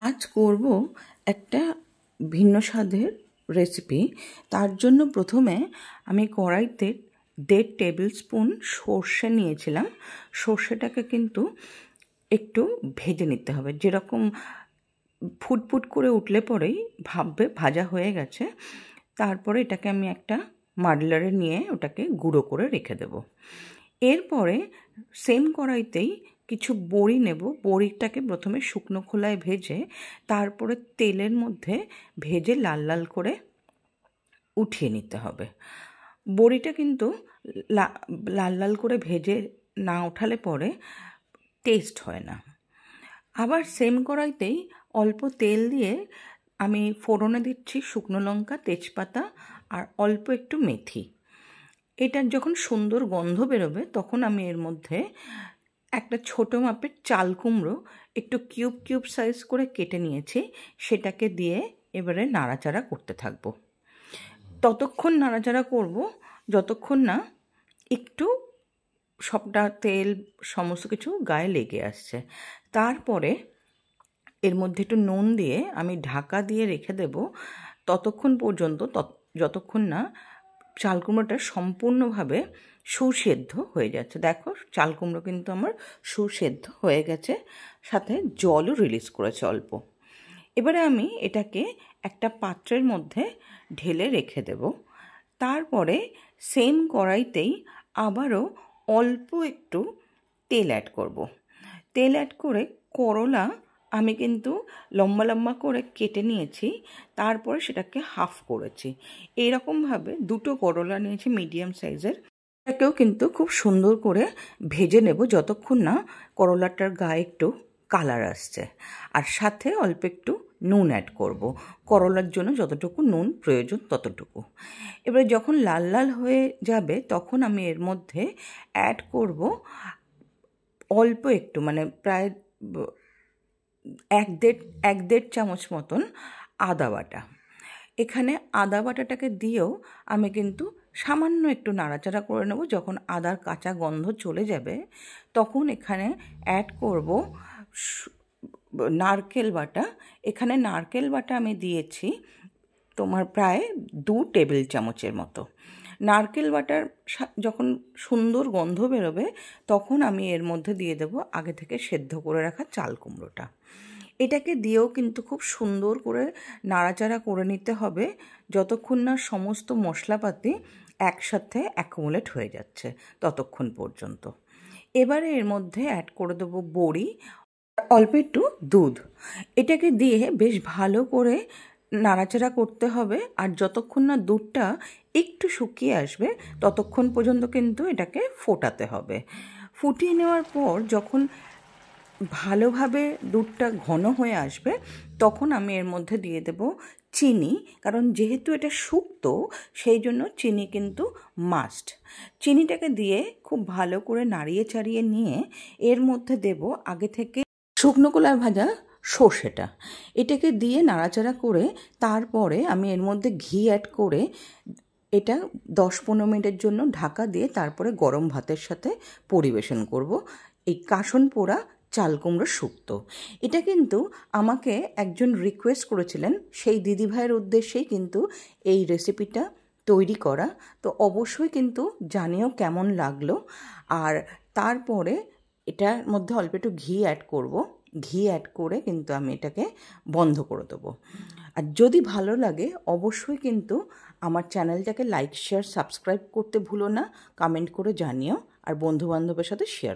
আজ করব একটা ভিন্ন স্বাদের রেসিপি। তার জন্য প্রথমে আমি কড়াইতে 1.5 টেবিল স্পুন সর্ষে নিয়েছিলাম। সর্ষেটাকে কিন্তু একটু ভেজে নিতে হবে, যেরকম ফুটফুট করে উঠলে পরেই ভাববে ভাজা হয়ে গেছে। তারপরে এটাকে আমি একটা মাডলারে নিয়ে ওটাকে গুঁড়ো করে রেখে দেব। এরপরে সেম কড়াইতেই কিছু বড়ি নেব। বড়িটাকে প্রথমে শুকনো খোলায় ভেজে তারপরে তেলের মধ্যে ভেজে লাল লাল করে উঠিয়ে নিতে হবে। বড়িটা কিন্তু লাল লাল করে ভেজে না ওঠালে পরে টেস্ট হয় না। আবার সেম কড়াইতেই অল্প তেল দিয়ে আমি ফোড়নে দিচ্ছি শুকনো লঙ্কা, তেজপাতা আর অল্প একটু মেথি। এটার যখন সুন্দর গন্ধ বেরোবে তখন আমি এর মধ্যে একটা ছোটো মাপের চাল কুমড়ো একটু কিউব কিউব সাইজ করে কেটে নিয়েছি, সেটাকে দিয়ে এবারে নাড়াচাড়া করতে থাকবো। ততক্ষণ নাড়াচাড়া করব যতক্ষণ না একটু সবটা তেল সমস্ত কিছু গায়ে লেগে আসছে। তারপরে এর মধ্যে একটু নুন দিয়ে আমি ঢাকা দিয়ে রেখে দেব ততক্ষণ পর্যন্ত, যতক্ষণ না চাল কুমড়োটা সম্পূর্ণভাবে সুসেদ্ধ হয়ে যাচ্ছে। দেখো চাল কুমড়ো কিন্তু আমার সুসেদ্ধ হয়ে গেছে, সাথে জলও রিলিজ করেছে অল্প। এবারে আমি এটাকে একটা পাত্রের মধ্যে ঢেলে রেখে দেব। তারপরে সেম কড়াইতেই আবারও অল্প একটু তেল অ্যাড করব। তেল অ্যাড করে করলা আমি কিন্তু লম্বা লম্বা করে কেটে নিয়েছি, তারপরে সেটাকে হাফ করেছি। এইরকমভাবে 2টো করলা নিয়েছি মিডিয়াম সাইজের। এটাকেও কিন্তু খুব সুন্দর করে ভেজে নেব যতক্ষণ না করলাটার গায়ে একটু কালার আসছে। আর সাথে অল্প একটু নুন অ্যাড করব, করলার জন্য যতটুকু নুন প্রয়োজন ততটুকু। এবারে যখন লাল লাল হয়ে যাবে তখন আমি এর মধ্যে অ্যাড করব অল্প একটু, মানে প্রায় 1.5 চামচ মতন আদা বাটা। এখানে আদা বাটাটাকে দিয়েও আমি কিন্তু সামান্য একটু নাড়াচাড়া করে নেব। যখন আদার কাঁচা গন্ধ চলে যাবে তখন এখানে অ্যাড করব নারকেল বাটা। এখানে নারকেল বাটা আমি দিয়েছি তোমার প্রায় 2 টেবিল চামচের মতো। নারকেল বাটার যখন সুন্দর গন্ধ বেরোবে তখন আমি এর মধ্যে দিয়ে দেব আগে থেকে সেদ্ধ করে রাখা চাল কুমড়োটা। এটাকে দিয়েও কিন্তু খুব সুন্দর করে নাড়াচাড়া করে নিতে হবে যতক্ষণ না সমস্ত মশলাপাতি একসাথে অ্যাকুমুলেট হয়ে যাচ্ছে ততক্ষণ পর্যন্ত। এবারে এর মধ্যে অ্যাড করে দেবো বড়ি, অল্প একটু দুধ। এটাকে দিয়ে বেশ ভালো করে নাড়াচাড়া করতে হবে। আর যতক্ষণ না দুধটা একটু শুকিয়ে আসবে ততক্ষণ পর্যন্ত কিন্তু এটাকে ফোটাতে হবে। ফুটিয়ে নেওয়ার পর যখন ভালোভাবে দুধটা ঘন হয়ে আসবে তখন আমি এর মধ্যে দিয়ে দেব চিনি, কারণ যেহেতু এটা শুক্তো সেই জন্য চিনি কিন্তু মাস্ট। চিনিটাকে দিয়ে খুব ভালো করে নাড়িয়ে চাড়িয়ে নিয়ে এর মধ্যে দেব আগে থেকে শুকনো কলায় ভাজা সর্ষেটা। এটাকে দিয়ে নাড়াচাড়া করে তারপরে আমি এর মধ্যে ঘি অ্যাড করে এটা 10-15 মিনিটের জন্য ঢাকা দিয়ে তারপরে গরম ভাতের সাথে পরিবেশন করব। এই কাসন পোড়া চাল কুমড়ো শুক্তো। এটা কিন্তু আমাকে একজন রিকোয়েস্ট করেছিলেন, সেই দিদিভাইয়ের উদ্দেশ্যেই কিন্তু এই রেসিপিটা তৈরি করা। তো অবশ্যই কিন্তু জানিও কেমন লাগলো। আর তারপরে এটার মধ্যে অল্প একটু ঘি অ্যাড করব। ঘি অ্যাড করে কিন্তু আমি এটাকে বন্ধ করে দেবো। আর যদি ভালো লাগে অবশ্যই কিন্তু আমার চ্যানেলটাকে লাইক, শেয়ার, সাবস্ক্রাইব করতে ভুলো না। কমেন্ট করে জানিও আর বন্ধুবান্ধবের সাথে শেয়ার